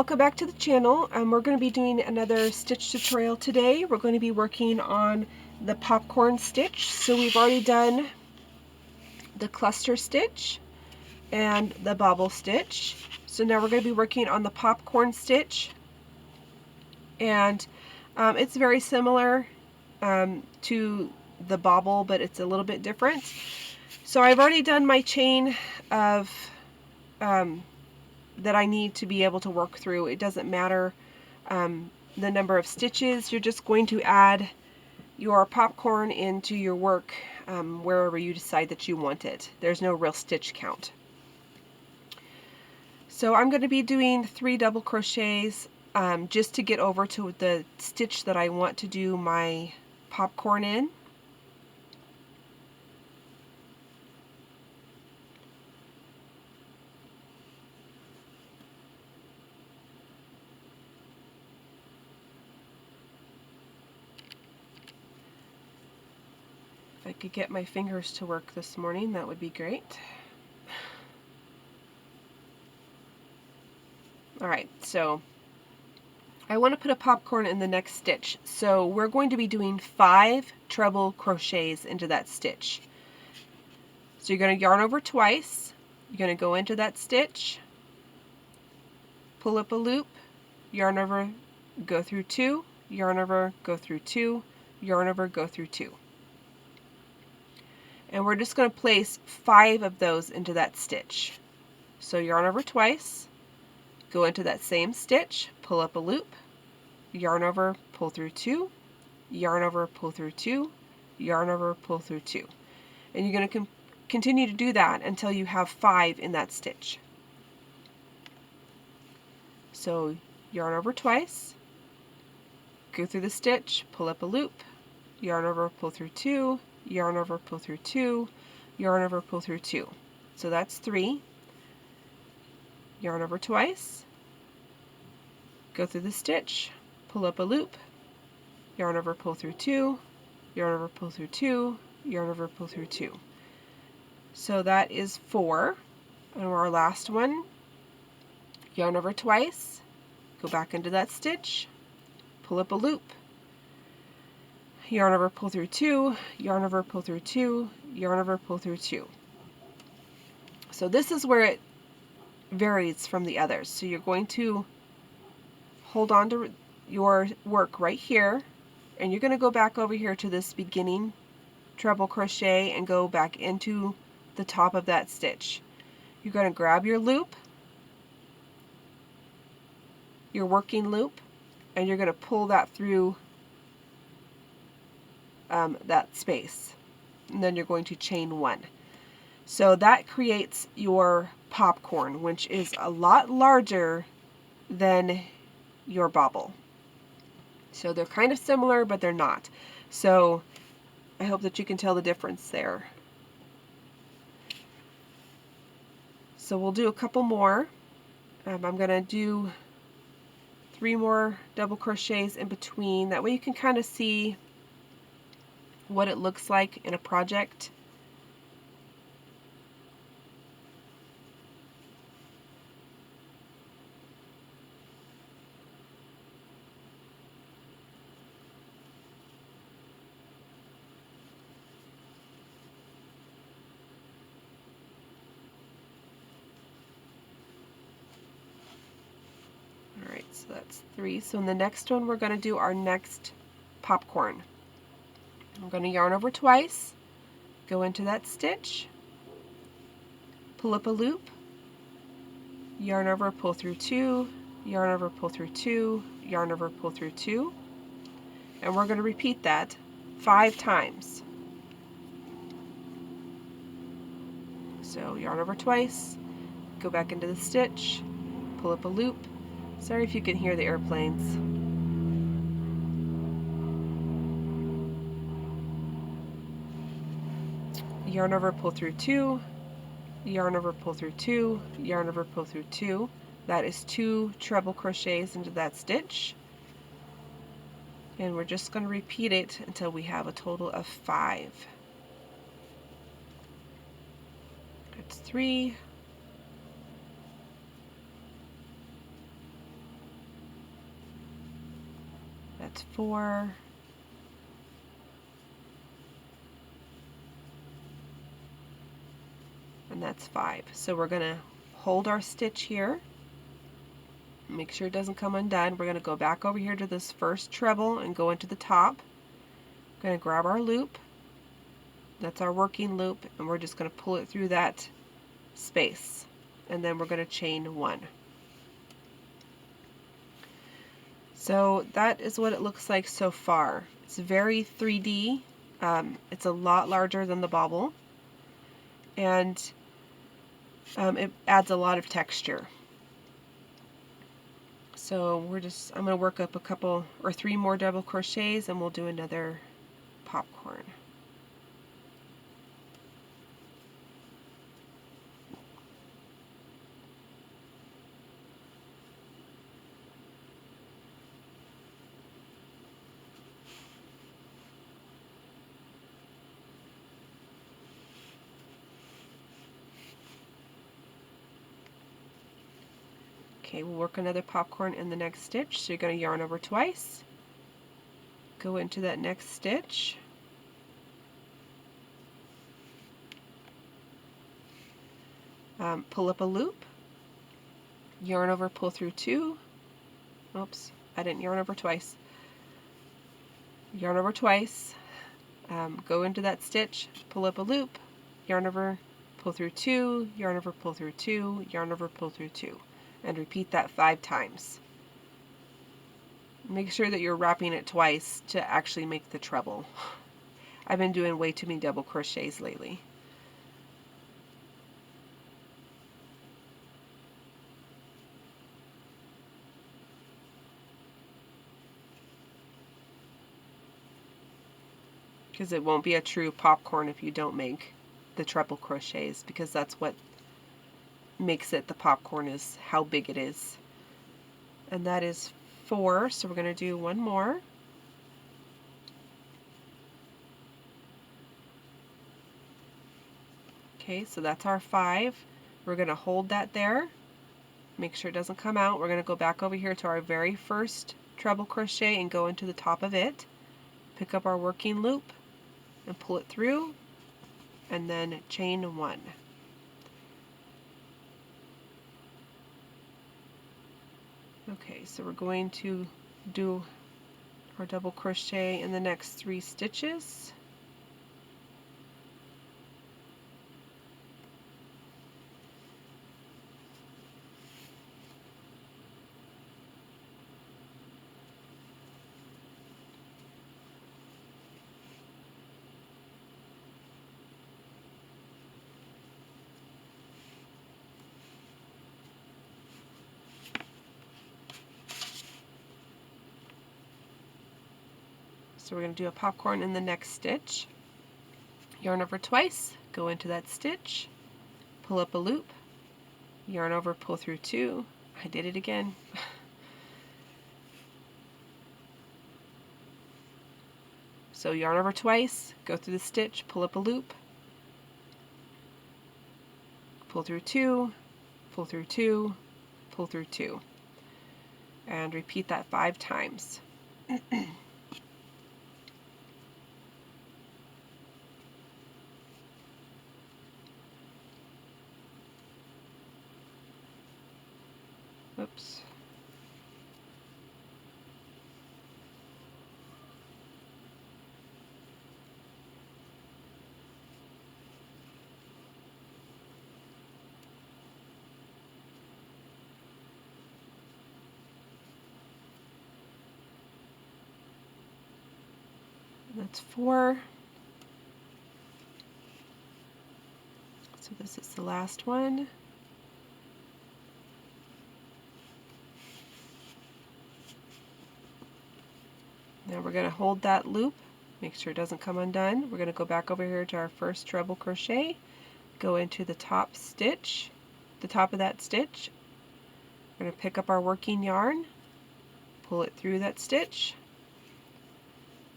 welcome back to the channel. We're going to be doing another stitch tutorial today. We're going to be working on the popcorn stitch. So we've already done the cluster stitch and the bobble stitch. So now we're going to be working on the popcorn stitch, and it's very similar to the bobble, but it's a little bit different. So I've already done my chain of that I need to be able to work through. It doesn't matter the number of stitches. You're just going to add your popcorn into your work wherever you decide that you want it. There's no real stitch count. So I'm going to be doing 3 double crochets just to get over to the stitch that I want to do my popcorn in. If I could get my fingers to work this morning, that would be great. Alright, so I want to put a popcorn in the next stitch. So we're going to be doing 5 treble crochets into that stitch. So you're going to yarn over twice, you're going to go into that stitch, pull up a loop, yarn over, go through 2, yarn over, go through 2, yarn over, go through 2. And we're just going to place 5 of those into that stitch. So yarn over twice, go into that same stitch, pull up a loop, yarn over, pull through 2, yarn over, pull through 2, yarn over, pull through 2. And you're going to continue to do that until you have 5 in that stitch. So yarn over twice, go through the stitch, pull up a loop, yarn over, pull through 2, yarn over, pull through 2, yarn over, pull through 2. So that's 3. Yarn over twice, go through the stitch, pull up a loop, yarn over, pull through 2, yarn over, pull through 2, yarn over, pull through 2. So that is 4. And our last one, yarn over twice, go back into that stitch, pull up a loop, yarn over, pull through 2, yarn over, pull through 2, yarn over, pull through 2. So this is where it varies from the others. So you're going to hold on to your work right here, and you're going to go back over here to this beginning treble crochet and go back into the top of that stitch. You're going to grab your loop, your working loop, and you're going to pull that through that space, and then you're going to chain 1. So that creates your popcorn, which is a lot larger than your bobble. So they're kind of similar, but they're not. So I hope that you can tell the difference there. So we'll do a couple more. I'm going to do 3 more double crochets in between. That way you can kind of see what it looks like in a project. Alright, so that's 3. So in the next one we're going to do our next popcorn. I'm going to yarn over twice, go into that stitch, pull up a loop, yarn over, pull through 2, yarn over, pull through 2, yarn over, pull through 2, and we're going to repeat that 5 times. So yarn over twice, go back into the stitch, pull up a loop. Sorry if you can hear the airplanes. Yarn over, pull through 2, yarn over, pull through 2, yarn over, pull through 2. That is 2 treble crochets into that stitch. And we're just going to repeat it until we have a total of 5. That's 3, that's 4, and that's 5. So we're going to hold our stitch here, make sure it doesn't come undone. We're going to go back over here to this first treble and go into the top. We're going to grab our loop, that's our working loop, and we're just going to pull it through that space, and then we're going to chain 1. So that is what it looks like so far. It's very 3D. It's a lot larger than the bauble, and it adds a lot of texture. So I'm going to work up a couple or 3 more double crochets, and we'll do another popcorn. Okay, we'll work another popcorn in the next stitch. So you're going to yarn over twice, go into that next stitch, pull up a loop, yarn over, pull through 2. Oops, I didn't yarn over twice. Yarn over twice, go into that stitch, pull up a loop, yarn over, pull through 2, yarn over, pull through 2, yarn over, pull through 2, and repeat that 5 times. Make sure that you're wrapping it twice to actually make the treble. I've been doing way too many double crochets lately. Because it won't be a true popcorn if you don't make the treble crochets, because that's what makes it the popcorn, is how big it is. And that is 4, so we're going to do 1 more. Okay, so that's our 5. We're going to hold that there, make sure it doesn't come out. We're going to go back over here to our very first treble crochet and go into the top of it, pick up our working loop and pull it through, and then chain 1. Okay, so we're going to do our double crochet in the next 3 stitches. So we're going to do a popcorn in the next stitch. Yarn over twice, go into that stitch, pull up a loop, yarn over, pull through 2. I did it again. So yarn over twice, go through the stitch, pull up a loop, pull through 2, pull through 2, pull through 2, and repeat that 5 times. Oops. That's 4. So this is the last one. Now we're going to hold that loop, make sure it doesn't come undone. We're going to go back over here to our first treble crochet, go into the top stitch, the top of that stitch. We're going to pick up our working yarn, pull it through that stitch,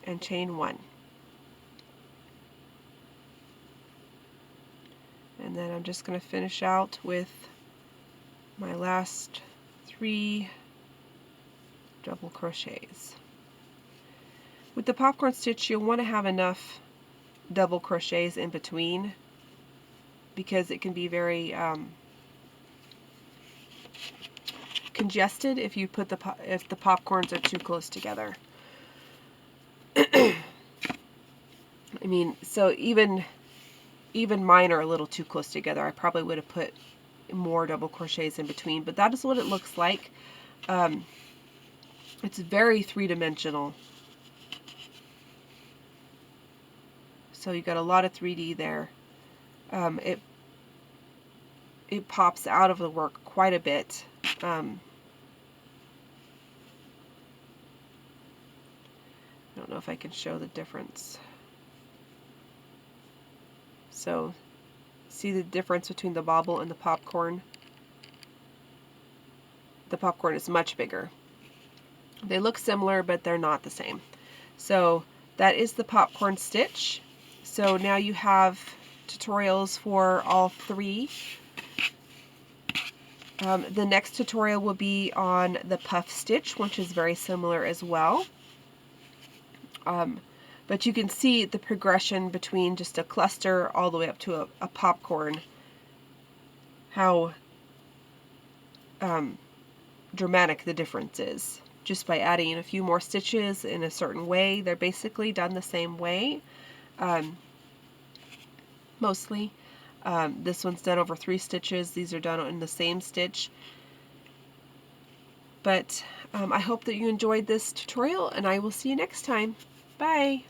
and chain 1. And then I'm just going to finish out with my last 3 double crochets. With the popcorn stitch, you'll want to have enough double crochets in between, because it can be very congested if you put if the popcorns are too close together. I mean, so even mine are a little too close together. I probably would have put more double crochets in between, but that is what it looks like. It's very three-dimensional. So you got a lot of 3D there. It pops out of the work quite a bit. I don't know if I can show the difference. So see the difference between the bauble and the popcorn? The popcorn is much bigger. They look similar, but they're not the same. So that is the popcorn stitch. So now you have tutorials for all three. The next tutorial will be on the puff stitch, which is very similar as well. But you can see the progression between just a cluster all the way up to a popcorn, how dramatic the difference is. Just by adding a few more stitches in a certain way. They're basically done the same way, mostly. This one's done over 3 stitches. These are done in the same stitch. But I hope that you enjoyed this tutorial, and I will see you next time. Bye!